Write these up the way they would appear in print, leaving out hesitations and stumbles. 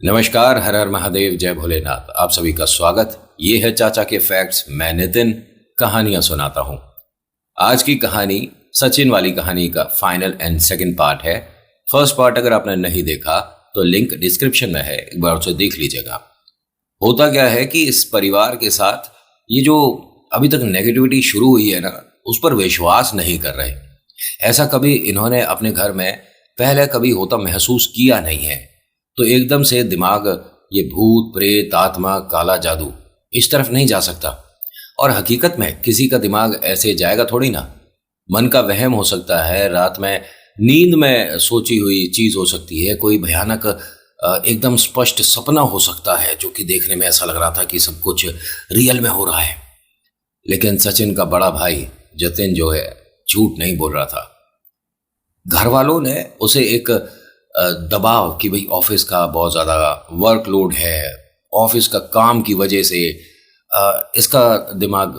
नमस्कार, हर हर महादेव, जय भोलेनाथ। आप सभी का स्वागत। ये है चाचा के फैक्ट्स। मैं नितिन कहानियां सुनाता हूं। आज की कहानी सचिन वाली कहानी का फाइनल एंड सेकंड पार्ट है। फर्स्ट पार्ट अगर आपने नहीं देखा तो लिंक डिस्क्रिप्शन में है, एक बार उसे देख लीजिएगा। होता क्या है कि इस परिवार के साथ ये जो अभी तक नेगेटिविटी शुरू हुई है ना, उस पर विश्वास नहीं कर रहे। ऐसा कभी इन्होंने अपने घर में पहले कभी होता महसूस किया नहीं है। तो एकदम से दिमाग ये भूत प्रेत आत्मा काला जादू इस तरफ नहीं जा सकता। और हकीकत में किसी का दिमाग ऐसे जाएगा थोड़ी ना। मन का वहम हो सकता है, रात में नींद में सोची हुई चीज हो सकती है, कोई भयानक एकदम स्पष्ट सपना हो सकता है जो कि देखने में ऐसा लग रहा था कि सब कुछ रियल में हो रहा है। लेकिन सचिन का बड़ा भाई जतिन जो है झूठ नहीं बोल रहा था। घर वालों ने उसे एक दबाव कि भाई ऑफिस का बहुत ज़्यादा वर्कलोड है, ऑफिस का काम की वजह से इसका दिमाग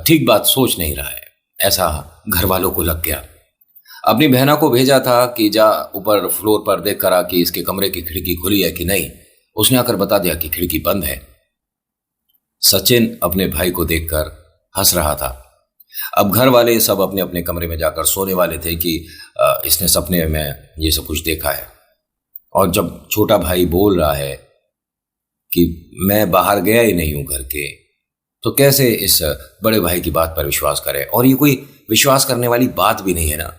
ठीक बात सोच नहीं रहा है, ऐसा घर वालों को लग गया। अपनी बहना को भेजा था कि जा ऊपर फ्लोर पर देख कर आ कि इसके कमरे की खिड़की खुली है कि नहीं। उसने आकर बता दिया कि खिड़की बंद है। सचिन अपने भाई को देखकर हंस रहा था। अब घर वाले सब अपने अपने कमरे में जाकर सोने वाले थे कि इसने सपने में ये सब कुछ देखा है। और जब छोटा भाई बोल रहा है कि मैं बाहर गया ही नहीं हूं घर के, तो कैसे इस बड़े भाई की बात पर विश्वास करे। और ये कोई विश्वास करने वाली बात भी नहीं है ना।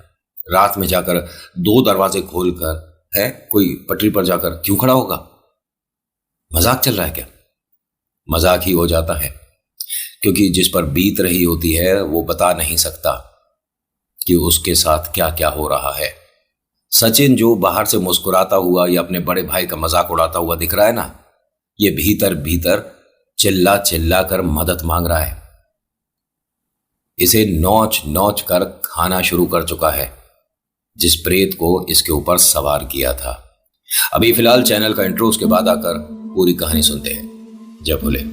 रात में जाकर दो दरवाजे खोलकर है कोई पटरी पर जाकर क्यों खड़ा होगा? मजाक चल रहा है क्या? मजाक ही हो जाता है, क्योंकि जिस पर बीत रही होती है वो बता नहीं सकता कि उसके साथ क्या क्या हो रहा है। सचिन जो बाहर से मुस्कुराता हुआ या अपने बड़े भाई का मजाक उड़ाता हुआ दिख रहा है ना, ये भीतर भीतर चिल्ला चिल्ला कर मदद मांग रहा है। इसे नोच नोच कर खाना शुरू कर चुका है जिस प्रेत को इसके ऊपर सवार किया था। अभी फिलहाल चैनल का इंट्रो, उसके बाद आकर पूरी कहानी सुनते हैं। जय भोले।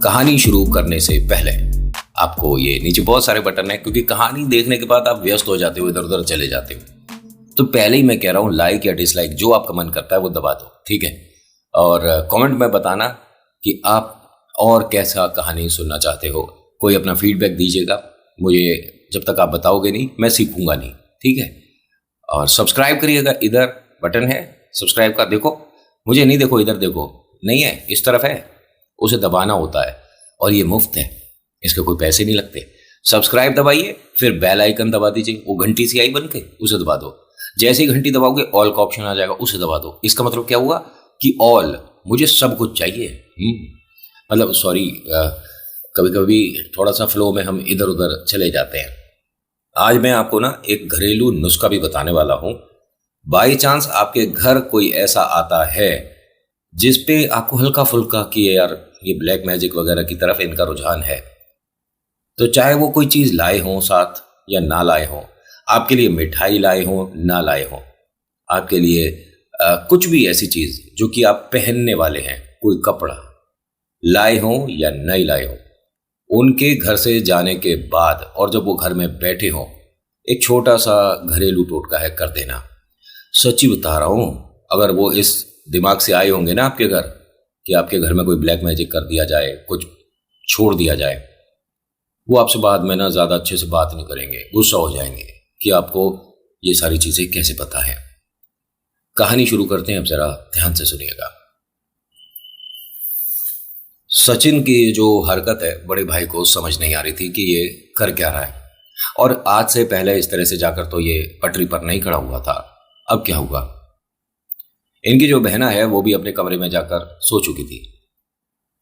कहानी शुरू करने से पहले आपको ये नीचे बहुत सारे बटन है, क्योंकि कहानी देखने के बाद आप व्यस्त हो जाते हो, इधर उधर चले जाते हो। तो पहले ही मैं कह रहा हूं, लाइक या डिसलाइक जो आपका मन करता है वो दबा दो, ठीक है। और कमेंट में बताना कि आप और कैसा कहानी सुनना चाहते हो। कोई अपना फीडबैक दीजिएगा मुझे। जब तक आप बताओगे नहीं मैं सीखूंगा नहीं, ठीक है। और सब्सक्राइब करिएगा, इधर बटन है सब्सक्राइब का, देखो मुझे नहीं, देखो इधर देखो, नहीं है इस तरफ है, उसे दबाना होता है। और ये मुफ्त है, इसके कोई पैसे नहीं लगते। सब्सक्राइब दबाइए, फिर बेल आइकन दबा दीजिए, वो घंटी सी आई बन के उसे दबा दो। जैसे ही घंटी दबाओगे ऑल का ऑप्शन आ जाएगा, उसे दबा दो। इसका मतलब क्या हुआ कि ऑल, मुझे सब कुछ चाहिए। मतलब सॉरी, कभी कभी थोड़ा सा फ्लो में हम इधर उधर चले जाते हैं। आज मैं आपको ना एक घरेलू नुस्खा भी बताने वाला हूं। बाई चांस आपके घर कोई ऐसा आता है जिस पे आपको हल्का फुल्का कि यार ये ब्लैक मैजिक वगैरह की तरफ इनका रुझान है, तो चाहे वो कोई चीज लाए हों साथ या ना लाए हों, आपके लिए मिठाई लाए हों ना लाए हों, आपके लिए कुछ भी ऐसी चीज जो कि आप पहनने वाले हैं, कोई कपड़ा लाए हों या नहीं लाए हों, उनके घर से जाने के बाद और जब वो घर में बैठे हों, एक छोटा सा घरेलू टोटका है कर देना। सच्ची बता रहा हूं, अगर वो इस दिमाग से आए होंगे ना आपके घर कि आपके घर में कोई ब्लैक मैजिक कर दिया जाए, कुछ छोड़ दिया जाए, वो आपसे बाद में ना ज्यादा अच्छे से बात नहीं करेंगे, गुस्सा हो जाएंगे कि आपको ये सारी चीजें कैसे पता है। कहानी शुरू करते हैं, अब जरा ध्यान से सुनिएगा। सचिन की जो हरकत है बड़े भाई को समझ नहीं आ रही थी कि ये कर क्या रहा है। और आज से पहले इस तरह से जाकर तो ये पटरी पर नहीं खड़ा हुआ था। अब क्या हुआ, इनकी जो बहना है वो भी अपने कमरे में जाकर सो चुकी थी।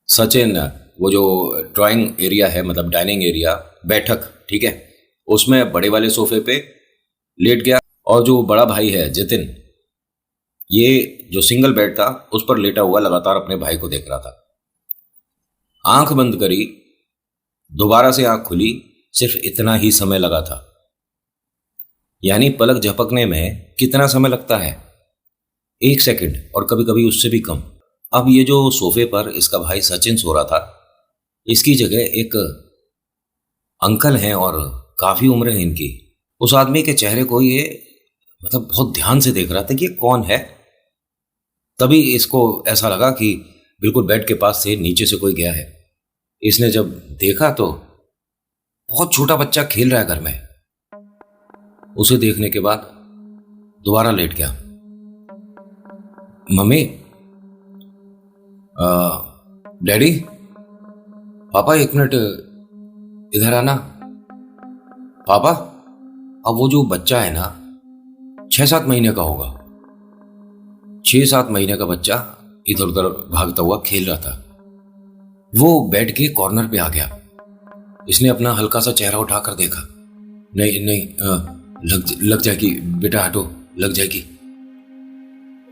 सचिन वो जो ड्राइंग एरिया है, मतलब डाइनिंग एरिया, बैठक, ठीक है, उसमें बड़े वाले सोफे पे लेट गया। और जो बड़ा भाई है जतिन, ये जो सिंगल बेड था उस पर लेटा हुआ लगातार अपने भाई को देख रहा था। आंख बंद करी, दोबारा से आंख खुली, सिर्फ इतना ही समय लगा था। यानी पलक झपकने में कितना समय लगता है? 1 सेकंड, और कभी कभी उससे भी कम। अब ये जो सोफे पर इसका भाई सचिन सो रहा था, इसकी जगह एक अंकल हैं और काफी उम्र है इनकी। उस आदमी के चेहरे को ये मतलब बहुत ध्यान से देख रहा था कि ये कौन है। तभी इसको ऐसा लगा कि बिल्कुल बेड के पास से नीचे से कोई गया है। इसने जब देखा तो बहुत छोटा बच्चा खेल रहा है घर में। उसे देखने के बाद दोबारा लेट गया। मम्मी, डैडी, पापा एक मिनट इधर आना। पापा, अब वो जो बच्चा है ना 6-7 महीने का होगा, 6-7 महीने का बच्चा इधर उधर भागता हुआ खेल रहा था। वो बेड के कॉर्नर पे आ गया। इसने अपना हल्का सा चेहरा उठाकर देखा। नहीं नहीं, लग जाएगी बेटा, हटो, लग जाएगी।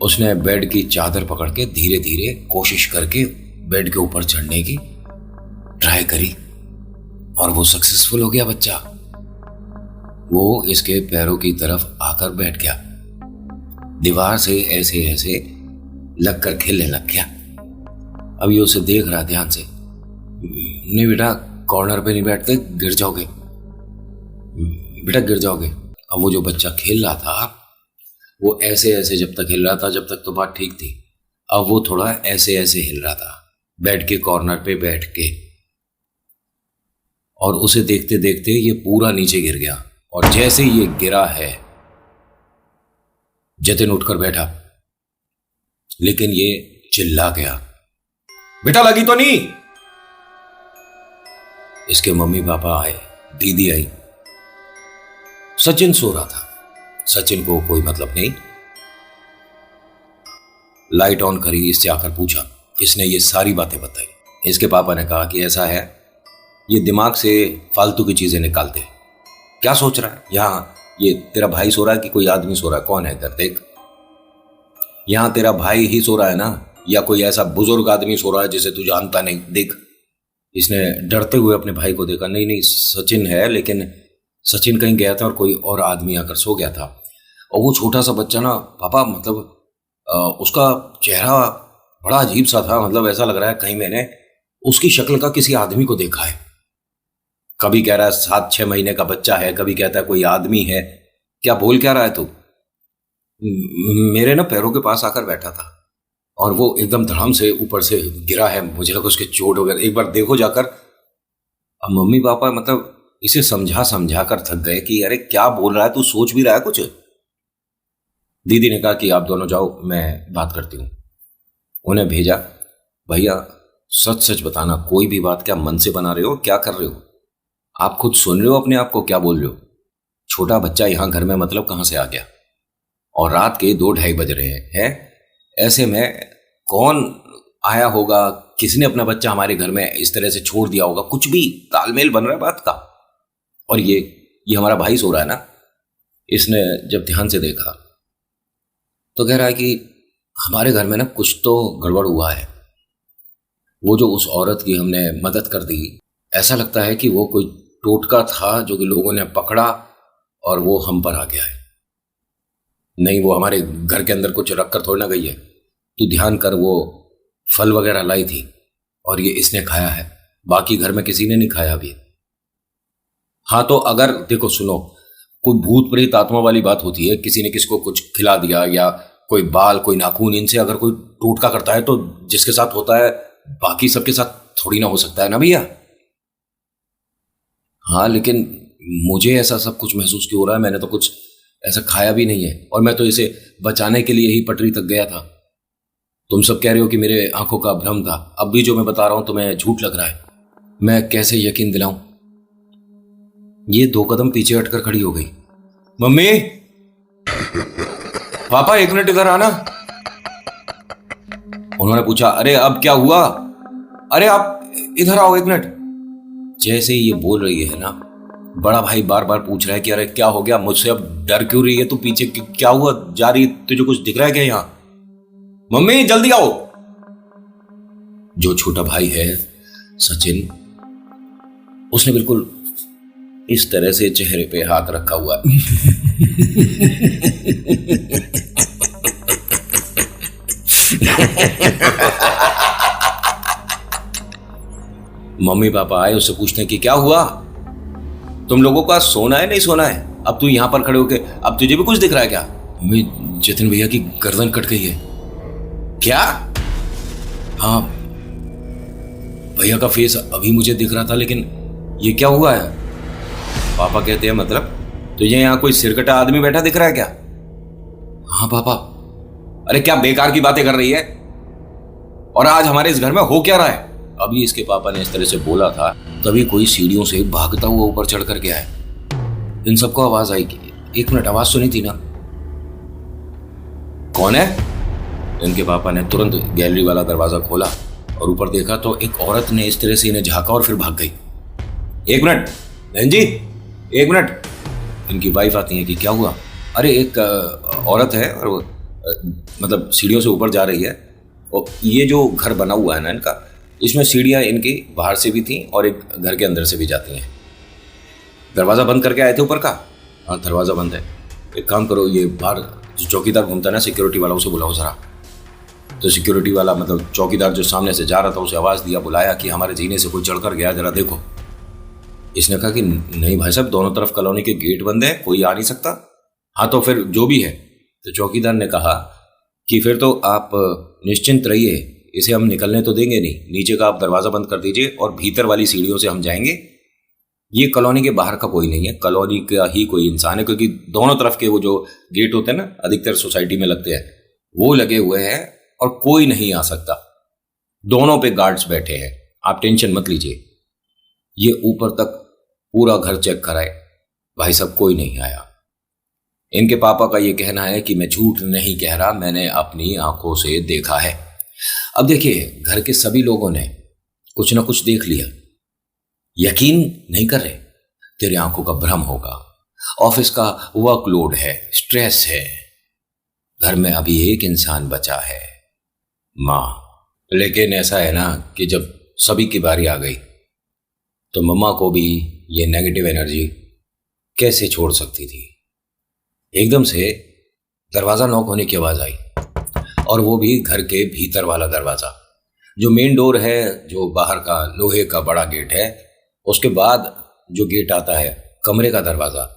उसने बेड की चादर पकड़ के धीरे धीरे कोशिश करके बेड के ऊपर चढ़ने की ट्राई करी और वो सक्सेसफुल हो गया बच्चा। वो इसके पैरों की तरफ आकर बैठ गया। दीवार से ऐसे ऐसे लगकर खेलने लग गया। अब ये उसे देख रहा ध्यान से। नहीं बेटा, कॉर्नर पे नहीं बैठते, गिर जाओगे बेटा, गिर जाओगे। अब वो जो बच्चा खेल रहा था वो ऐसे ऐसे जब तक हिल रहा था, जब तक तो बात ठीक थी। अब वो थोड़ा ऐसे ऐसे हिल रहा था बेड के कॉर्नर पे बैठ के, और उसे देखते देखते ये पूरा नीचे गिर गया। और जैसे ये गिरा है, जतिन उठकर बैठा, लेकिन ये चिल्ला गया, बेटा लगी तो नहीं? इसके मम्मी पापा आए, दीदी आई। सचिन सो रहा था। सचिन को कोई मतलब नहीं। लाइट ऑन करी, इससे आकर पूछा। इसने ये सारी बातें बताई। इसके पापा ने कहा कि ऐसा है, ये दिमाग से फालतू की चीजें निकालते। क्या सोच रहा है? यहां ये तेरा भाई सो रहा है कि कोई आदमी सो रहा है? कौन है इधर? देख, यहां तेरा भाई ही सो रहा है ना, या कोई ऐसा बुजुर्ग आदमी सो रहा है जिसे तू जानता नहीं? देख। इसने डरते हुए अपने भाई को देखा। नहीं नहीं, सचिन है, लेकिन सचिन कहीं गया था और कोई और आदमी आकर सो गया था। और वो छोटा सा बच्चा ना पापा, मतलब उसका चेहरा बड़ा अजीब सा था। मतलब ऐसा लग रहा है कहीं मैंने उसकी शक्ल का किसी आदमी को देखा है। कभी कह रहा है 7-6 महीने का बच्चा है, कभी कहता है कोई आदमी है। क्या बोल क्या रहा है तू? मेरे ना पैरों के पास आकर बैठा था और वो एकदम धड़ाम से ऊपर से गिरा है। मुझे लगा उसके चोट वगैरह, एक बार देखो जाकर। अब मम्मी पापा मतलब इसे समझा समझा कर थक गए कि अरे क्या बोल रहा है तू, सोच भी रहा है कुछ? दीदी ने कहा कि आप दोनों जाओ, मैं बात करती हूं। उन्हें भेजा। भैया सच सच बताना, कोई भी बात क्या मन से बना रहे हो, क्या कर रहे हो? आप खुद सुन रहे हो अपने आप को क्या बोल रहे हो? छोटा बच्चा यहां घर में मतलब कहां से आ गया? और रात के 2-2:30 बज रहे हैं। ऐसे में कौन आया होगा? किसने अपना बच्चा हमारे घर में इस तरह से छोड़ दिया होगा? कुछ भी तालमेल बन रहा है बात का। और ये हमारा भाई सो रहा है ना। इसने जब ध्यान से देखा तो कह रहा है कि हमारे घर में ना कुछ तो गड़बड़ हुआ है। वो जो उस औरत की हमने मदद कर दी, ऐसा लगता है कि वो कोई टोटका था जो कि लोगों ने पकड़ा और वो हम पर आ गया है। नहीं, वो हमारे घर के अंदर कुछ रख कर थोड़ी ना गई है। तू ध्यान कर, वो फल वगैरह लाई थी और ये इसने खाया है। बाकी घर में किसी ने नहीं खाया अभी। हाँ तो अगर देखो सुनो, कोई भूत प्रेत आत्मा वाली बात होती है, किसी ने किसको कुछ खिला दिया या कोई बाल कोई नाखून, इनसे अगर कोई टोटका करता है तो जिसके साथ होता है बाकी सबके साथ थोड़ी ना हो सकता है ना भैया। हाँ लेकिन मुझे ऐसा सब कुछ महसूस क्यों हो रहा है? मैंने तो कुछ ऐसा खाया भी नहीं है और मैं तो इसे बचाने के लिए ही पटरी तक गया था। तुम सब कह रहे हो कि मेरे आंखों का भ्रम था। अब भी जो मैं बता रहा हूं तुम्हें झूठ लग रहा है। मैं कैसे यकीन दिलाऊं? ये 2 कदम पीछे हटकर खड़ी हो गई। मम्मी, पापा एक मिनट इधर आना। उन्होंने पूछा, अरे अब क्या हुआ? अरे आप इधर आओ 1 मिनट। जैसे ये बोल रही है ना, बड़ा भाई बार बार पूछ रहा है कि अरे क्या हो गया, मुझसे अब डर क्यों रही है तू? पीछे क्या हुआ? जा रही, तुझे कुछ दिख रहा है क्या यहां? मम्मी जल्दी आओ। जो छोटा भाई है सचिन, उसने बिल्कुल इस तरह से चेहरे पे हाथ रखा हुआ है। मम्मी पापा आए, उससे पूछते हैं कि क्या हुआ, तुम लोगों का सोना है नहीं सोना है, अब तू यहां पर खड़े होके अब तुझे भी कुछ दिख रहा है क्या? मम्मी, जतिन भैया की गर्दन कट गई है। क्या? हाँ, भैया का फेस अभी मुझे दिख रहा था, लेकिन ये क्या हुआ है? पापा कहते हैं मतलब तुझे यहाँ कोई सिरकटा आदमी बैठा दिख रहा है क्या? हाँ पापा। अरे क्या बेकार की बातें कर रही है, और आज हमारे इस घर में हो क्या रहा है? अभी इसके पापा ने इस तरह से बोला था, तभी कोई सीढ़ियों से भागता हुआ ऊपर चढ़ कर गया है। इन सबको आवाज आई कि 1 मिनट, आवाज सुनी थी ना? कौन है? इनके पापा ने तुरंत गैलरी वाला दरवाजा खोला और ऊपर देखा तो एक औरत ने इस तरह से इन्हें झांका और फिर भाग गई। 1 मिनट बहन जी, 1 मिनट। इनकी वाइफ आती है कि क्या हुआ? अरे एक औरत है और मतलब सीढ़ियों से ऊपर जा रही है, और ये जो घर बना हुआ है ना इनका, इसमें सीढ़ियाँ इनकी बाहर से भी थी और एक घर के अंदर से भी जाती हैं। दरवाज़ा बंद करके आए थे ऊपर का? हाँ, दरवाज़ा बंद है। एक काम करो, ये बाहर जो चौकीदार घूमता है ना, सिक्योरिटी वाला, उसे बुलाओ ज़रा। तो सिक्योरिटी वाला मतलब चौकीदार जो सामने से जा रहा था, उसे आवाज़ दिया, बुलाया कि हमारे जीने से कोई चढ़कर गया, ज़रा देखो। इसने कहा कि नहीं भाई साहब, दोनों तरफ कॉलोनी के गेट बंद है, कोई आ नहीं सकता। हाँ तो फिर जो भी है। तो चौकीदार ने कहा कि फिर तो आप निश्चिंत रहिए, इसे हम निकलने तो देंगे नहीं, नीचे का आप दरवाज़ा बंद कर दीजिए और भीतर वाली सीढ़ियों से हम जाएंगे। ये कॉलोनी के बाहर का कोई नहीं है, कॉलोनी का ही कोई इंसान है, क्योंकि दोनों तरफ के वो जो गेट होते हैं ना, अधिकतर सोसाइटी में लगते हैं, वो लगे हुए हैं और कोई नहीं आ सकता। दोनों पे गार्ड्स बैठे हैं, आप टेंशन मत लीजिए। ये ऊपर तक पूरा घर चेक कराए, भाई साहब कोई नहीं आया। इनके पापा का ये कहना है कि मैं झूठ नहीं कह रहा, मैंने अपनी आंखों से देखा है। अब देखिए, घर के सभी लोगों ने कुछ ना कुछ देख लिया, यकीन नहीं कर रहे, तेरी आंखों का भ्रम होगा, ऑफिस का वर्कलोड है, स्ट्रेस है, घर में अभी एक इंसान बचा है, माँ। लेकिन ऐसा है ना कि जब सभी की बारी आ गई तो मम्मा को भी ये नेगेटिव एनर्जी कैसे छोड़ सकती थी। एकदम से दरवाजा नॉक होने की आवाज आई, और वो भी घर के भीतर वाला दरवाजा। जो मेन डोर है, जो बाहर का लोहे का बड़ा गेट है, उसके बाद जो गेट आता है कमरे का दरवाजा,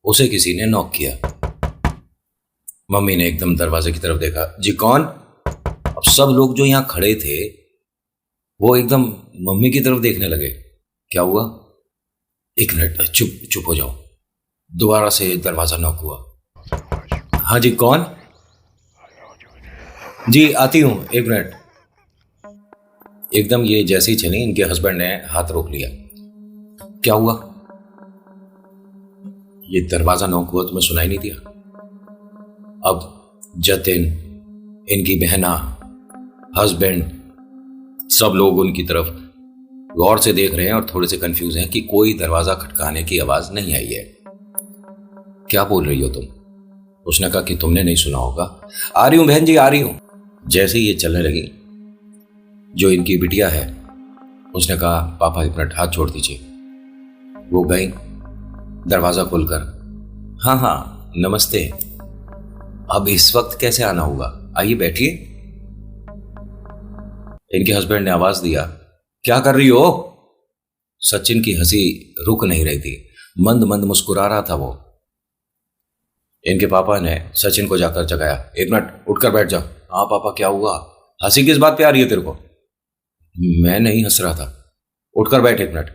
उसे किसी ने नॉक किया। मम्मी ने एकदम दरवाजे की तरफ देखा। जी कौन? अब सब लोग जो यहाँ खड़े थे वो एकदम मम्मी की तरफ देखने लगे। क्या हुआ? 1 मिनट, चुप चुप हो जाओ। दोबारा से दरवाजा नॉक हुआ। हाँ जी कौन? जी आती हूं, 1 मिनट। एकदम ये जैसे ही चली, इनके हस्बैंड ने हाथ रोक लिया। क्या हुआ? ये दरवाजा नॉक हुआ, तुम्हें सुनाई नहीं दिया? अब जतिन, इनकी बहना, हस्बैंड, सब लोग उनकी तरफ गौर से देख रहे हैं और थोड़े से कंफ्यूज हैं कि कोई दरवाजा खटकाने की आवाज नहीं आई है। क्या बोल रही हो तुम? उसने कहा कि तुमने नहीं सुना होगा। आ रही हूं बहन जी, आ रही हूं। जैसे ही ये चलने लगी, जो इनकी बिटिया है उसने कहा पापा 1 मिनट, हाथ छोड़ दीजिए। वो गई दरवाजा खोलकर। हाँ हाँ नमस्ते, अब इस वक्त कैसे आना होगा, आइए बैठिए। इनके हस्बैंड ने आवाज दिया, क्या कर रही हो? सचिन की हंसी रुक नहीं रही थी, मंद मंद मुस्कुरा रहा था वो। इनके पापा ने सचिन को जाकर जगाया। 1 मिनट, उठकर बैठ जाओ। हाँ पापा क्या हुआ? हंसी किस बात पे आ रही है तेरे को? मैं नहीं हंस रहा था। उठकर बैठ 1 मिनट।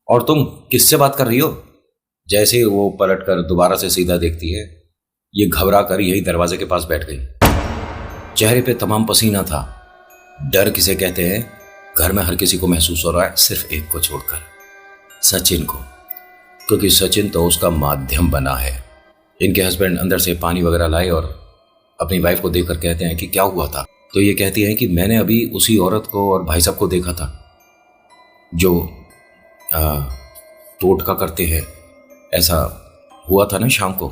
और तुम किससे बात कर रही हो? जैसे ही वो पलटकर दोबारा से सीधा देखती है, ये घबरा कर यही दरवाजे के पास बैठ गई। चेहरे पे तमाम पसीना था। डर किसे कहते हैं घर में हर किसी को महसूस हो रहा है, सिर्फ एक को छोड़कर, सचिन को, क्योंकि सचिन तो उसका माध्यम बना है। इनके हस्बैंड अंदर से पानी वगैरह लाए और अपनी वाइफ को देखकर कहते हैं कि क्या हुआ था? तो ये कहती है कि मैंने अभी उसी औरत को और भाई साहब को देखा था जो टोटका करते हैं, ऐसा हुआ था ना शाम को।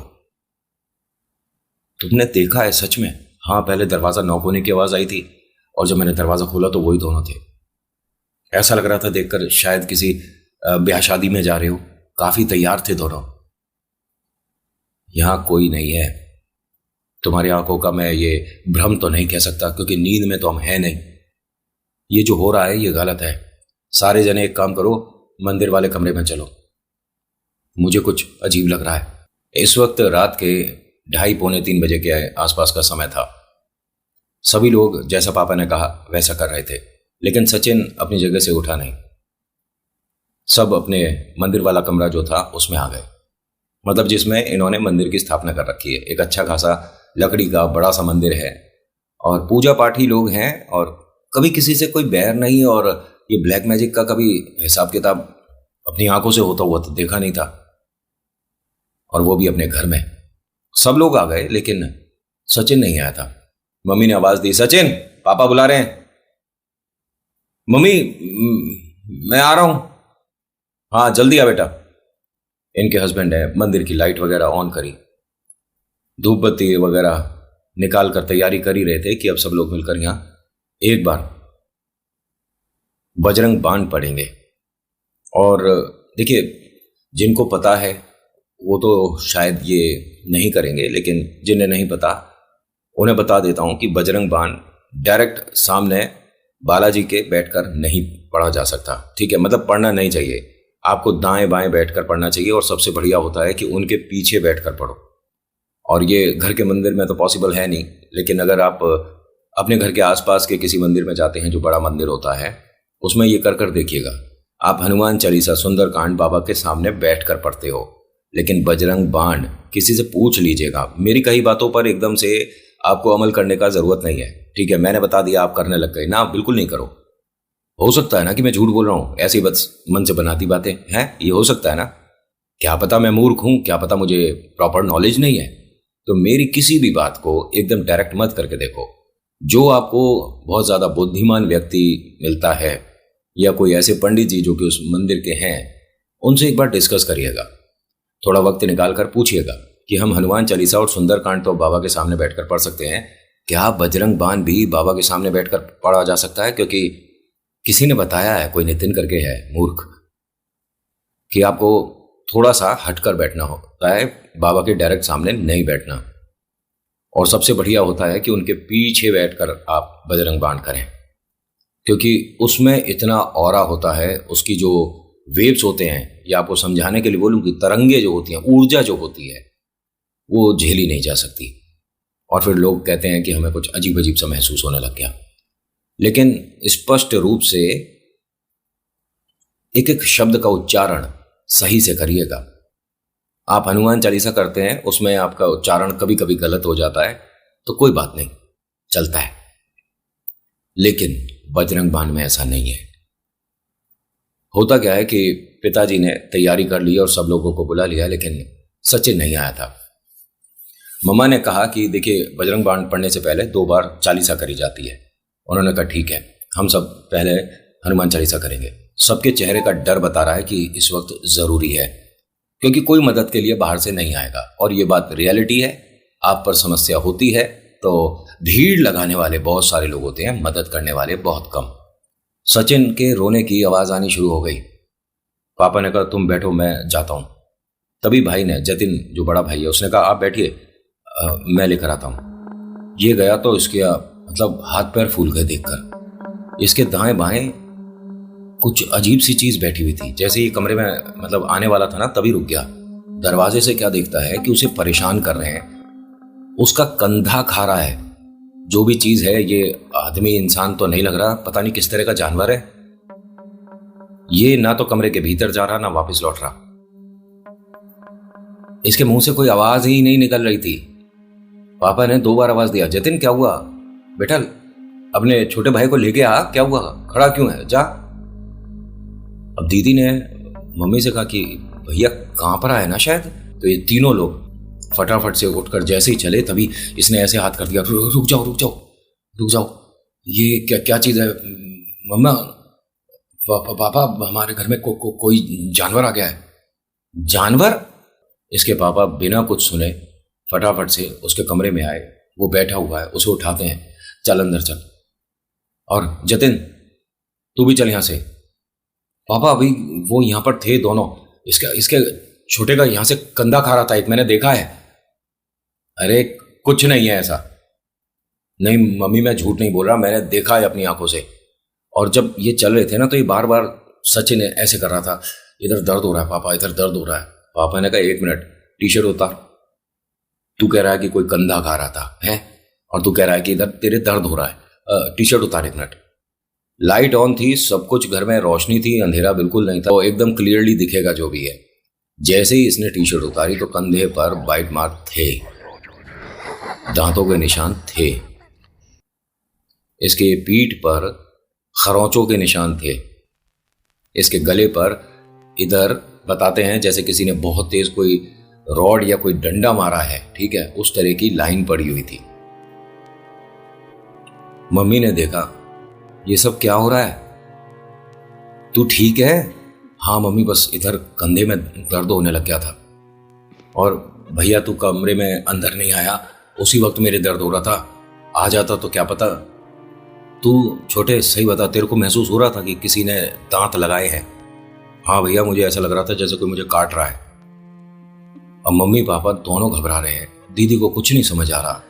तुमने देखा है सच में? हाँ, पहले दरवाजा नॉक होने की आवाज आई थी और जब मैंने दरवाजा खोला तो वही दोनों थे। ऐसा लग रहा था देखकर शायद किसी ब्याह शादी में जा रहे हो, काफी तैयार थे दोनों। यहां कोई नहीं है। तुम्हारी आंखों का मैं ये भ्रम तो नहीं कह सकता, क्योंकि नींद में तो हम हैं नहीं। ये जो हो रहा है ये गलत है। सारे जने एक काम करो, मंदिर वाले कमरे में चलो, मुझे कुछ अजीब लग रहा है। इस वक्त रात के 2:30-3 बजे के आसपास का समय था। सभी लोग जैसा पापा ने कहा वैसा कर रहे थे, लेकिन सचिन अपनी जगह से उठा नहीं। सब अपने मंदिर वाला कमरा जो था उसमें आ गए, मतलब जिसमें इन्होंने मंदिर की स्थापना कर रखी है। एक अच्छा खासा लकड़ी का बड़ा सा मंदिर है और पूजा पाठी लोग हैं और कभी किसी से कोई बैर नहीं, और ये ब्लैक मैजिक का कभी हिसाब किताब अपनी आंखों से होता हुआ तो देखा नहीं था, और वो भी अपने घर में। सब लोग आ गए लेकिन सचिन नहीं आया था। मम्मी ने आवाज दी, सचिन पापा बुला रहे हैं। मम्मी मैं आ रहा हूं। हाँ जल्दी आ बेटा। इनके हस्बैंड है, मंदिर की लाइट वगैरह ऑन करी, धूप बत्ती वगैरह निकाल कर तैयारी कर ही रहे थे कि अब सब लोग मिलकर यहां एक बार बजरंग बाण पढ़ेंगे। और देखिए, जिनको पता है वो तो शायद ये नहीं करेंगे, लेकिन जिन्हें नहीं पता उन्हें बता देता हूं कि बजरंग बाण डायरेक्ट सामने बालाजी के बैठकर नहीं पढ़ा जा सकता। ठीक है, मतलब पढ़ना नहीं चाहिए, आपको दाएं बाएं बैठकर पढ़ना चाहिए, और सबसे बढ़िया होता है कि उनके पीछे बैठकर पढ़ो। और ये घर के मंदिर में तो पॉसिबल है नहीं, लेकिन अगर आप अपने घर के आसपास के किसी मंदिर में जाते हैं जो बड़ा मंदिर होता है, उसमें ये कर देखिएगा। आप हनुमान चालीसा, सुंदरकांड बाबा के सामने बैठकर पढ़ते हो, लेकिन बजरंग बाण किसी से पूछ लीजिएगा। मेरी कई बातों पर एकदम से आपको अमल करने का जरूरत नहीं है। ठीक है, मैंने बता दिया, आप करने लग गए ना, बिल्कुल नहीं करो। हो सकता है ना कि मैं झूठ बोल रहा हूं, ऐसी बस मन से बनाती बातें हैं, ये हो सकता है ना। क्या पता मैं मूर्ख हूं, क्या पता मुझे प्रॉपर नॉलेज नहीं है। तो मेरी किसी भी बात को एकदम डायरेक्ट मत करके देखो। जो आपको बहुत ज्यादा बुद्धिमान व्यक्ति मिलता है या कोई ऐसे पंडित जी जो कि उस मंदिर के हैं, उनसे एक बार डिस्कस करिएगा, थोड़ा वक्त निकाल कर पूछिएगा कि हम हनुमान चालीसा और सुंदरकांड तो बाबा के सामने बैठकर पढ़ सकते हैं, क्या बजरंग बाण भी बाबा के सामने बैठकर पढ़ा जा सकता है? क्योंकि किसी ने बताया है, कोई नितिन करके है मूर्ख, कि आपको थोड़ा सा हटकर बैठना होता है, बाबा के डायरेक्ट सामने नहीं बैठना। और सबसे बढ़िया होता है कि उनके पीछे बैठकर आप बजरंग बाण करें, क्योंकि उसमें इतना ऑरा होता है, उसकी जो वेव्स होते हैं, या आपको समझाने के लिए बोलूं कि तरंगे जो होती हैं, ऊर्जा जो होती है, वो झेली नहीं जा सकती। और फिर लोग कहते हैं कि हमें कुछ अजीब अजीब सा महसूस होने लग गया। लेकिन स्पष्ट रूप से एक एक शब्द का उच्चारण सही से करिएगा। आप हनुमान चालीसा करते हैं, उसमें आपका उच्चारण कभी कभी गलत हो जाता है, तो कोई बात नहीं, चलता है। लेकिन बजरंग बाण में ऐसा नहीं है। होता क्या है कि पिताजी ने तैयारी कर ली और सब लोगों को बुला लिया, लेकिन सचिन नहीं आया था। मम्मा ने कहा कि देखिए, बजरंग बाण पढ़ने से पहले 2 बार चालीसा करी जाती है। उन्होंने कहा ठीक है, हम सब पहले हनुमान चालीसा करेंगे। सबके चेहरे का डर बता रहा है कि इस वक्त जरूरी है, क्योंकि कोई मदद के लिए बाहर से नहीं आएगा। और ये बात रियलिटी है, आप पर समस्या होती है तो भीड़ लगाने वाले बहुत सारे लोग होते हैं, मदद करने वाले बहुत कम। सचिन के रोने की आवाज आनी शुरू हो गई। पापा ने कहा तुम बैठो, मैं जाता हूं। तभी भाई ने, जतिन जो बड़ा भाई है, उसने कहा आप बैठिए, मैं लेकर आता हूं। ये गया तो इसके मतलब हाथ पैर फूल गए देखकर। इसके दाएं बाएं कुछ अजीब सी चीज बैठी हुई थी। जैसे ही कमरे में मतलब आने वाला था ना, तभी रुक गया। दरवाजे से क्या देखता है कि उसे परेशान कर रहे हैं, उसका कंधा खा रहा है। जो भी चीज है, ये आदमी इंसान तो नहीं लग रहा, पता नहीं किस तरह का जानवर है। ये ना तो कमरे के भीतर जा रहा, ना वापस लौट रहा। इसके मुंह से कोई आवाज ही नहीं निकल रही थी। पापा ने 2 बार आवाज दिया, जतिन क्या हुआ बेटा, अपने छोटे भाई को लेके आ, क्या हुआ, खड़ा क्यों है, जा। अब दीदी ने मम्मी से कहा कि भैया कांप रहा है ना शायद। तो ये तीनों लोग फटाफट से उठकर जैसे ही चले, तभी इसने ऐसे हाथ कर दिया, रुक जाओ रुक जाओ रुक जाओ, ये क्या क्या चीज है मम्मा, पापा हमारे घर में कोई जानवर आ गया है। जानवर? इसके पापा बिना कुछ सुने फटाफट से उसके कमरे में आए। वो बैठा हुआ है, उसे उठाते हैं, चल अंदर चल, और जतिन तू भी चल यहां से। पापा अभी वो यहां पर थे दोनों, इसके छोटे का यहां से कंधा खा रहा था, एक मैंने देखा है। अरे कुछ नहीं है ऐसा। नहीं मम्मी, मैं झूठ नहीं बोल रहा, मैंने देखा है अपनी आंखों से। और जब ये चल रहे थे ना तो ये बार बार सचिन ऐसे कर रहा था, इधर दर्द हो रहा है पापा, इधर दर्द हो रहा है। पापा ने कहा 1 मिनट, टी शर्ट उतार। तू कह रहा है कि कोई कंधा खा रहा था है, और तू कह रहा है कि इधर तेरे दर्द हो रहा है, टी शर्ट उतार 1 मिनट। लाइट ऑन थी, सब कुछ घर में रोशनी थी, अंधेरा बिल्कुल नहीं था, वो एकदम क्लियरली दिखेगा जो भी है। जैसे ही इसने टी शर्ट उतारी तो कंधे पर बाइट मार्क थे, दांतों के निशान थे, इसके पीठ पर खरोंचों के निशान थे, इसके गले पर इधर बताते हैं जैसे किसी ने बहुत तेज कोई रॉड या कोई डंडा मारा है, ठीक है, उस तरह की लाइन पड़ी हुई थी। मम्मी ने देखा ये सब क्या हो रहा है, तू ठीक है? हाँ मम्मी, बस इधर कंधे में दर्द होने लग गया था, और भैया तू कमरे में अंदर नहीं आया, उसी वक्त मेरे दर्द हो रहा था, आ जाता तो क्या पता। तू छोटे सही बता, तेरे को महसूस हो रहा था कि किसी ने दांत लगाए हैं? हाँ भैया, मुझे ऐसा लग रहा था जैसे कोई मुझे काट रहा है। अब मम्मी पापा दोनों घबरा रहे हैं, दीदी को कुछ नहीं समझ आ रहा,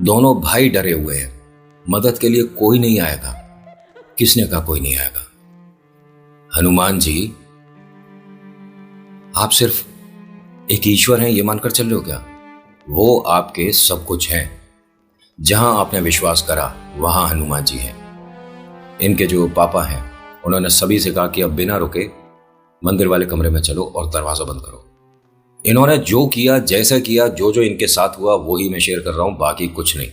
दोनों भाई डरे हुए हैं, मदद के लिए कोई नहीं आएगा। किसने कहा कोई नहीं आएगा? हनुमान जी, आप सिर्फ एक ईश्वर हैं ये मानकर चल रहे हो क्या? वो आपके सब कुछ हैं। जहां आपने विश्वास करा वहां हनुमान जी हैं। इनके जो पापा हैं उन्होंने सभी से कहा कि अब बिना रुके मंदिर वाले कमरे में चलो और दरवाजा बंद करो। इन्होंने जो किया, जैसा किया, जो जो इनके साथ हुआ वो ही मैं शेयर कर रहा हूं, बाकी कुछ नहीं।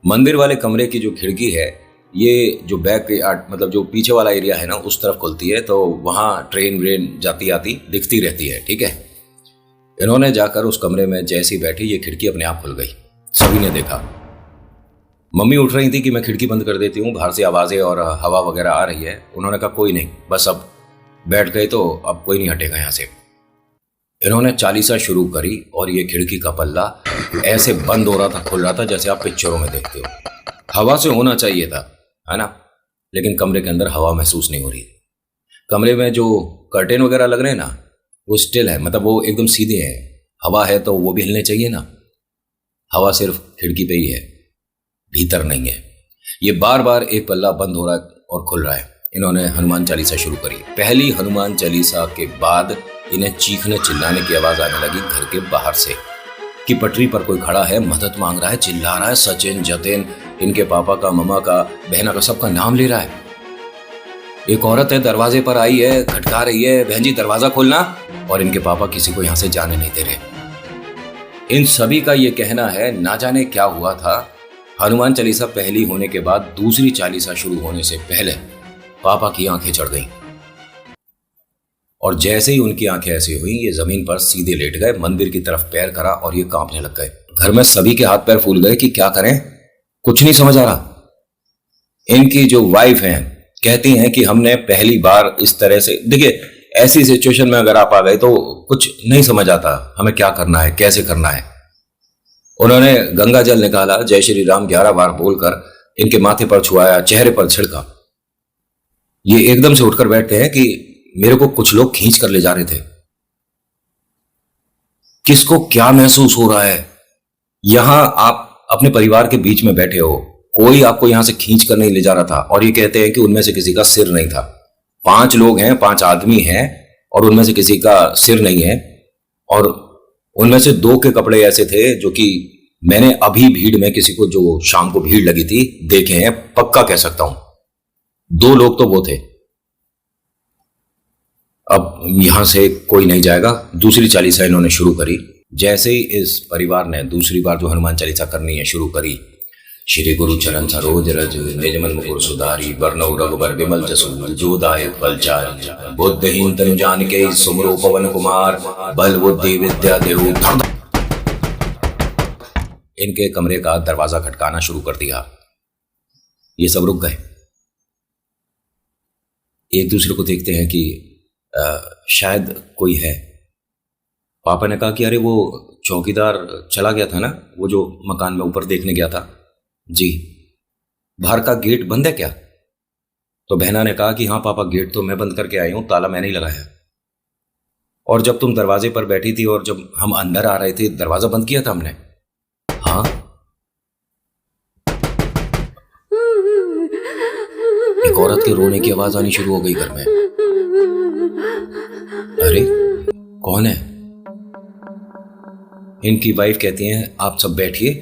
मंदिर वाले कमरे की जो खिड़की है, ये जो बैक मतलब जो पीछे वाला एरिया है ना, उस तरफ खुलती है, तो वहां ट्रेन व्रेन जाती आती दिखती रहती है, ठीक है। इन्होंने जाकर उस कमरे में जैसी बैठी, ये खिड़की अपने आप खुल गई, सभी ने देखा। मम्मी उठ रही थी कि मैं खिड़की बंद कर देती हूँ, बाहर से आवाजें और हवा वगैरह आ रही है। उन्होंने कहा कोई नहीं, बस अब बैठ गए तो अब कोई नहीं हटेगा यहाँ से। इन्होंने चालीसा शुरू करी और ये खिड़की का पल्ला ऐसे बंद हो रहा था, खुल रहा था, जैसे आप पिक्चरों में देखते हो। हवा से होना चाहिए था, है ना, लेकिन कमरे के अंदर हवा महसूस नहीं हो रही। कमरे में जो कर्टेन वगैरह लग रहे हैं ना, वो स्टिल है, मतलब वो एकदम सीधे हैं। हवा है तो वो भी हिलने चाहिए ना, हवा सिर्फ खिड़की पे ही है, भीतर नहीं है। ये बार बार एक पल्ला बंद हो रहा है और खुल रहा है। इन्होंने हनुमान चालीसा शुरू करी। पहली हनुमान चालीसा के बाद इन्हें चीखने चिल्लाने की आवाज आने लगी घर के बाहर से कि पटरी पर कोई खड़ा है, मदद मांग रहा है, चिल्ला रहा है। सचिन, जतिन, इनके पापा का, मम्मा का, बहना का, सबका नाम ले रहा है। एक औरत है दरवाजे पर आई है, खटका रही है, बहन जी दरवाजा खोलना, और इनके पापा किसी को यहां से जाने नहीं दे रहे। इन सभी का ये कहना है, ना जाने क्या हुआ था, हनुमान चालीसा पहली होने के बाद दूसरी चालीसा शुरू होने से पहले पापा की आंखें चढ़ गईं, और जैसे ही उनकी आंखें ऐसी हुई, ये जमीन पर सीधे लेट गए, मंदिर की तरफ पैर करा और ये कांपने लग गए। घर में सभी के हाथ पैर फूल गए कि क्या करें, कुछ नहीं समझ आ रहा। इनकी जो वाइफ हैं कहती हैं कि हमने पहली बार इस तरह से, देखिए ऐसी सिचुएशन में अगर आप आ गए तो कुछ नहीं समझ आता हमें क्या करना है, कैसे करना है। उन्होंने गंगा जल निकाला, जय श्री राम 11 बार बोलकर इनके माथे पर छुआया, चेहरे पर छिड़का। ये एकदम से उठकर बैठते हैं कि मेरे को कुछ लोग खींच कर ले जा रहे थे। किसको क्या महसूस हो रहा है? यहां आप अपने परिवार के बीच में बैठे हो, कोई आपको यहां से खींच कर नहीं ले जा रहा था, और ये कहते हैं कि उनमें से किसी का सिर नहीं था। 5 लोग हैं, 5 आदमी हैं, और उनमें से किसी का सिर नहीं है, और उनमें से 2 के कपड़े ऐसे थे जो कि मैंने अभी भीड़ में किसी को, जो शाम को भीड़ लगी थी, देखे हैं, पक्का कह सकता हूं 2 लोग तो वो थे। अब यहां से कोई नहीं जाएगा। दूसरी चालीसा इन्होंने शुरू करी। जैसे ही इस परिवार ने दूसरी बार जो हनुमान चालीसा करनी है शुरू करी, श्री गुरु चरण सरोज रज निजमन मुकुर सुधारी, बरनौ रघुबर विमल जसु जो दायक फलचारी, बुद्धिहीन तनु जानिके सुमरो पवन कुमार, बल बुद्धि विद्या देहु। इनके कमरे का दरवाजा खटकाना शुरू कर दिया। ये सब रुक गए, एक दूसरे को देखते हैं कि शायद कोई है। पापा ने कहा कि अरे वो चौकीदार चला गया था ना, वो जो मकान में ऊपर देखने गया था। जी, बाहर का गेट बंद है क्या? तो बहना ने कहा कि हाँ पापा, गेट तो मैं बंद करके आई हूं, ताला मैंने ही लगाया। और जब तुम दरवाजे पर बैठी थी और जब हम अंदर आ रहे थे, दरवाजा बंद किया था हमने। हाँ, एक औरत के रोने की आवाज आनी शुरू हो गई घर में। अरे कौन है? इनकी वाइफ कहती है आप सब बैठिए,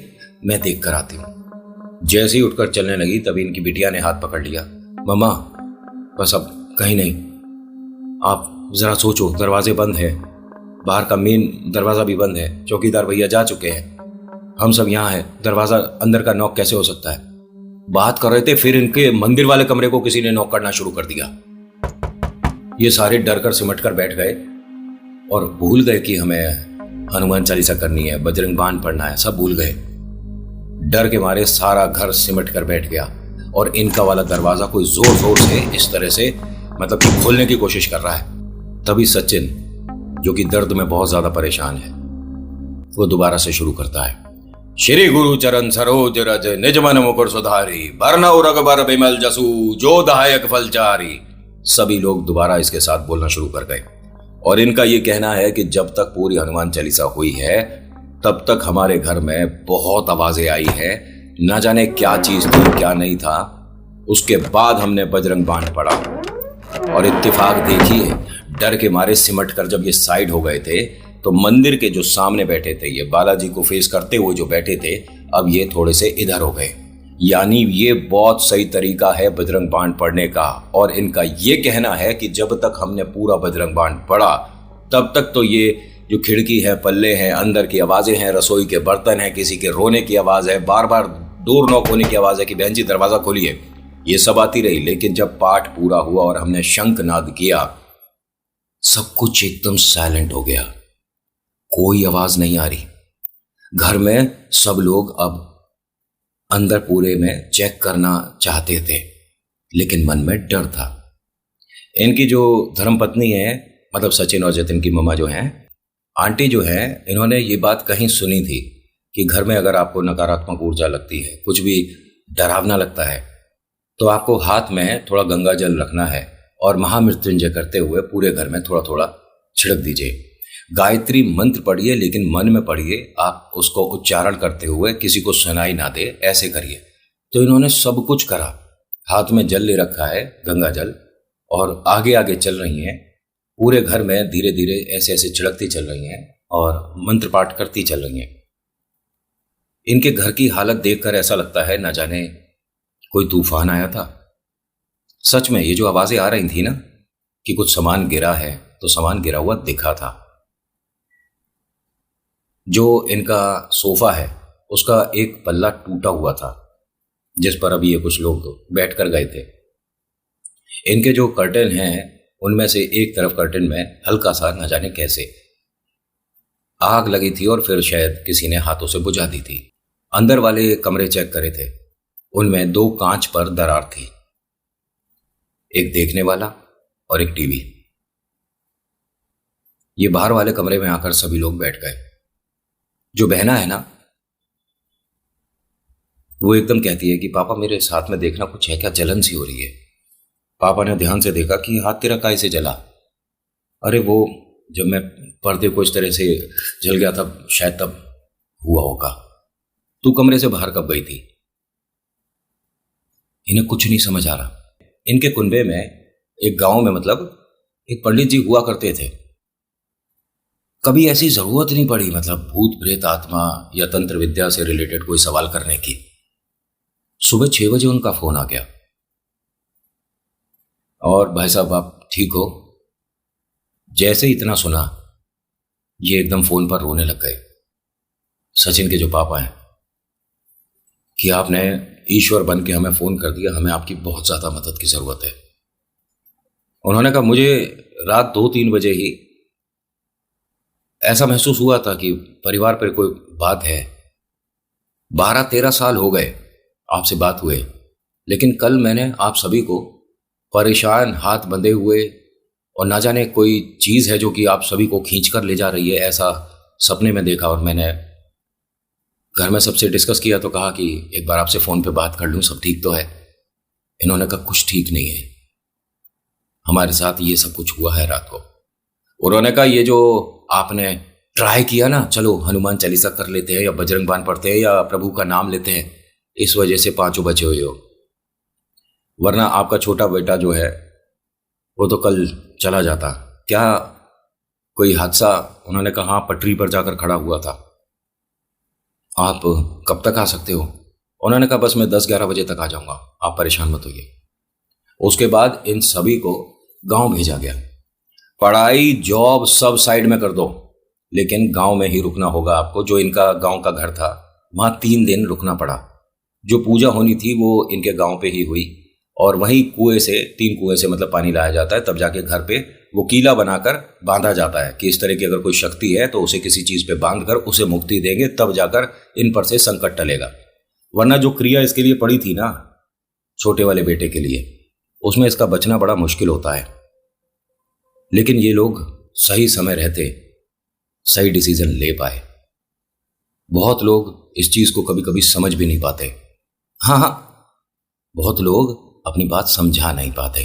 मैं देख कर आती हूं। जैसे ही उठकर चलने लगी तभी इनकी बिटिया ने हाथ पकड़ लिया। मम्मा बस अब कहीं नहीं, आप जरा सोचो, दरवाजे बंद है, बाहर का मेन दरवाजा भी बंद है, चौकीदार भैया जा चुके हैं, हम सब यहाँ हैं, दरवाजा अंदर का नॉक कैसे हो सकता है? बात कर रहे थे, फिर इनके मंदिर वाले कमरे को किसी ने नॉक करना शुरू कर दिया। ये सारे डर कर सिमट कर बैठ गए और भूल गए कि हमें हनुमान चालीसा करनी है, बजरंग बाण पढ़ना है, सब भूल गए। डर के मारे सारा घर सिमट कर बैठ गया और इनका वाला दरवाजा कोई जोर जोर से इस तरह से मतलब कि खोलने की कोशिश कर रहा है। तभी सचिन, जो कि दर्द में बहुत ज्यादा परेशान है, वो दोबारा से शुरू करता है। श्री गुरु चरण सरोज रज निज मन मुकुर सुधारी, बरनउ रघुबर बिमल जसु जो दायक फलचारी। सभी लोग दोबारा इसके साथ बोलना शुरू कर गए और इनका यह कहना है कि जब तक पूरी हनुमान चालीसा हुई है तब तक हमारे घर में बहुत आवाजें आई है, न जाने क्या चीज थी क्या नहीं था। उसके बाद हमने बजरंग बाण पढ़ा और इत्तेफाक देखिए, डर के मारे सिमट कर जब ये साइड हो गए थे तो मंदिर के जो सामने बैठे थे, ये बालाजी को फेस करते हुए जो बैठे थे, अब ये थोड़े से इधर हो गए। यानी ये बहुत सही तरीका है बजरंग बाण पढ़ने का। और इनका ये कहना है कि जब तक हमने पूरा बजरंग बाण पढ़ा तब तक तो ये जो खिड़की है, पल्ले हैं, अंदर की आवाजें हैं, रसोई के बर्तन हैं, किसी के रोने की आवाज है, बार बार डोर नॉक होने की आवाज है कि बहन जी दरवाजा खोलिए, ये सब आती रही। लेकिन जब पाठ पूरा हुआ और हमने शंखनाद किया, सब कुछ एकदम साइलेंट हो गया, कोई आवाज नहीं आ रही। घर में सब लोग अब अंदर पूरे में चेक करना चाहते थे, लेकिन मन में डर था। इनकी जो धर्मपत्नी है, मतलब सचिन और जतिन की मम्मा जो हैं, आंटी जो हैं, इन्होंने ये बात कहीं सुनी थी कि घर में अगर आपको नकारात्मक ऊर्जा लगती है, कुछ भी डरावना लगता है, तो आपको हाथ में थोड़ा गंगा जल रखना है और महामृत्युंजय करते हुए पूरे घर में थोड़ा थोड़ा छिड़क दीजिए। गायत्री मंत्र पढ़िए, लेकिन मन में पढ़िए, आप उसको उच्चारण करते हुए किसी को सुनाई ना दे, ऐसे करिए। तो इन्होंने सब कुछ करा, हाथ में जल ले रखा है, गंगा जल, और आगे आगे चल रही हैं, पूरे घर में धीरे धीरे ऐसे ऐसे छिड़कती चल रही हैं और मंत्र पाठ करती चल रही हैं। इनके घर की हालत देखकर ऐसा लगता है न जाने कोई तूफान आया था। सच में ये जो आवाजें आ रही थी ना कि कुछ सामान गिरा है, तो सामान गिरा हुआ दिखा था। जो इनका सोफा है उसका एक पल्ला टूटा हुआ था, जिस पर अभी ये कुछ लोग बैठकर गए थे। इनके जो कर्टन हैं उनमें से एक तरफ कर्टन में हल्का सा न जाने कैसे आग लगी थी और फिर शायद किसी ने हाथों से बुझा दी थी। अंदर वाले कमरे चेक करे थे, उनमें 2 कांच पर दरार थी, एक देखने वाला और एक टीवी। ये बाहर वाले कमरे में आकर सभी लोग बैठ गए। जो बहना है ना, वो एकदम कहती है कि पापा मेरे साथ में देखना, कुछ है क्या, जलन सी हो रही है। पापा ने ध्यान से देखा कि हाथ तेरा काहे से जला? अरे वो जब मैं पर्दे को इस तरह से जल गया था, शायद तब हुआ होगा। तू कमरे से बाहर कब गई थी? इन्हें कुछ नहीं समझ आ रहा। इनके कुनबे में एक गांव में मतलब एक पंडित जी हुआ करते थे। कभी ऐसी जरूरत नहीं पड़ी मतलब भूत प्रेत आत्मा या तंत्र विद्या से रिलेटेड कोई सवाल करने की। सुबह 6 बजे उनका फोन आ गया, और भाई साहब आप ठीक हो? जैसे इतना सुना, ये एकदम फोन पर रोने लग गए। सचिन के जो पापा हैं, कि आपने ईश्वर बन के हमें फोन कर दिया, हमें आपकी बहुत ज्यादा मदद की जरूरत है। उन्होंने कहा मुझे रात 2-3 बजे ही ऐसा महसूस हुआ था कि परिवार पर कोई बात है। 12-13 साल हो गए आपसे बात हुए, लेकिन कल मैंने आप सभी को परेशान, हाथ बंधे हुए, और ना जाने कोई चीज है जो कि आप सभी को खींच कर ले जा रही है, ऐसा सपने में देखा। और मैंने घर में सबसे डिस्कस किया तो कहा कि एक बार आपसे फोन पे बात कर लूं, सब ठीक तो है। इन्होंने कहा कुछ ठीक नहीं है, हमारे साथ ये सब कुछ हुआ है रात को। उन्होंने कहा ये जो आपने ट्राई किया ना, चलो हनुमान चालीसा कर लेते हैं या बजरंग बाण पढ़ते हैं या प्रभु का नाम लेते हैं, इस वजह से 5 बचे हुए हो। वरना आपका छोटा बेटा जो है वो तो कल चला जाता। क्या कोई हादसा? उन्होंने कहा हाँ, पटरी पर जाकर खड़ा हुआ था। आप कब तक आ सकते हो? उन्होंने कहा बस मैं 10-11 बजे तक आ जाऊंगा, आप परेशान मत होइए। उसके बाद इन सभी को गांव भेजा गया। पढ़ाई जॉब सब साइड में कर दो, लेकिन गांव में ही रुकना होगा आपको। जो इनका गांव का घर था वहां 3 दिन रुकना पड़ा। जो पूजा होनी थी वो इनके गांव पे ही हुई, और वहीं कुएं से, 3 कुएं से मतलब पानी लाया जाता है, तब जाके घर पे वो कीला बनाकर बांधा जाता है कि इस तरह की अगर कोई शक्ति है तो उसे किसी चीज पे बांध कर उसे मुक्ति देंगे, तब जाकर इन पर से संकट टलेगा। वरना जो क्रिया इसके लिए पड़ी थी ना, छोटे वाले बेटे के लिए, उसमें इसका बचना बड़ा मुश्किल होता है। लेकिन ये लोग सही समय रहते सही डिसीजन ले पाए। बहुत लोग इस चीज को कभी कभी समझ भी नहीं पाते। हाँ, बहुत लोग अपनी बात समझा नहीं पाते।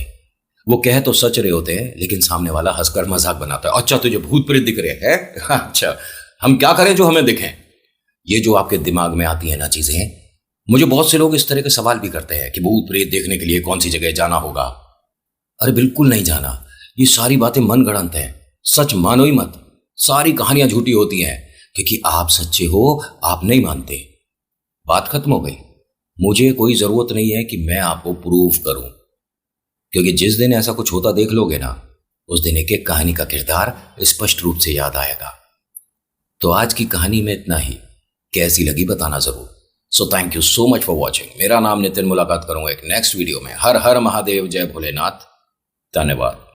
वो कह तो सच रहे होते हैं, लेकिन सामने वाला हंसकर मजाक बनाता है। अच्छा तुझे भूत प्रेत दिख रहे हैं? अच्छा, हम क्या करें जो हमें दिखें? ये जो आपके दिमाग में आती है ना चीजें, मुझे बहुत से लोग इस तरह के सवाल भी करते हैं कि भूत प्रेत देखने के लिए कौन सी जगह जाना होगा। अरे बिल्कुल नहीं जाना, ये सारी बातें मन गढ़ंत हैं। सच मानो ही मत, सारी कहानियां झूठी होती हैं, क्योंकि आप सच्चे हो, आप नहीं मानते। बात खत्म हो गई। मुझे कोई जरूरत नहीं है कि मैं आपको प्रूफ करूं, क्योंकि जिस दिन ऐसा कुछ होता देख लोगे ना, उस दिन एक एक कहानी का किरदार स्पष्ट रूप से याद आएगा। तो आज की कहानी में इतना ही। कैसी लगी बताना जरूर। So thank you so much for watching. मेरा नाम नितिन। मुलाकात करूंगा एक नेक्स्ट वीडियो में। हर हर महादेव, जय भोलेनाथ। धन्यवाद।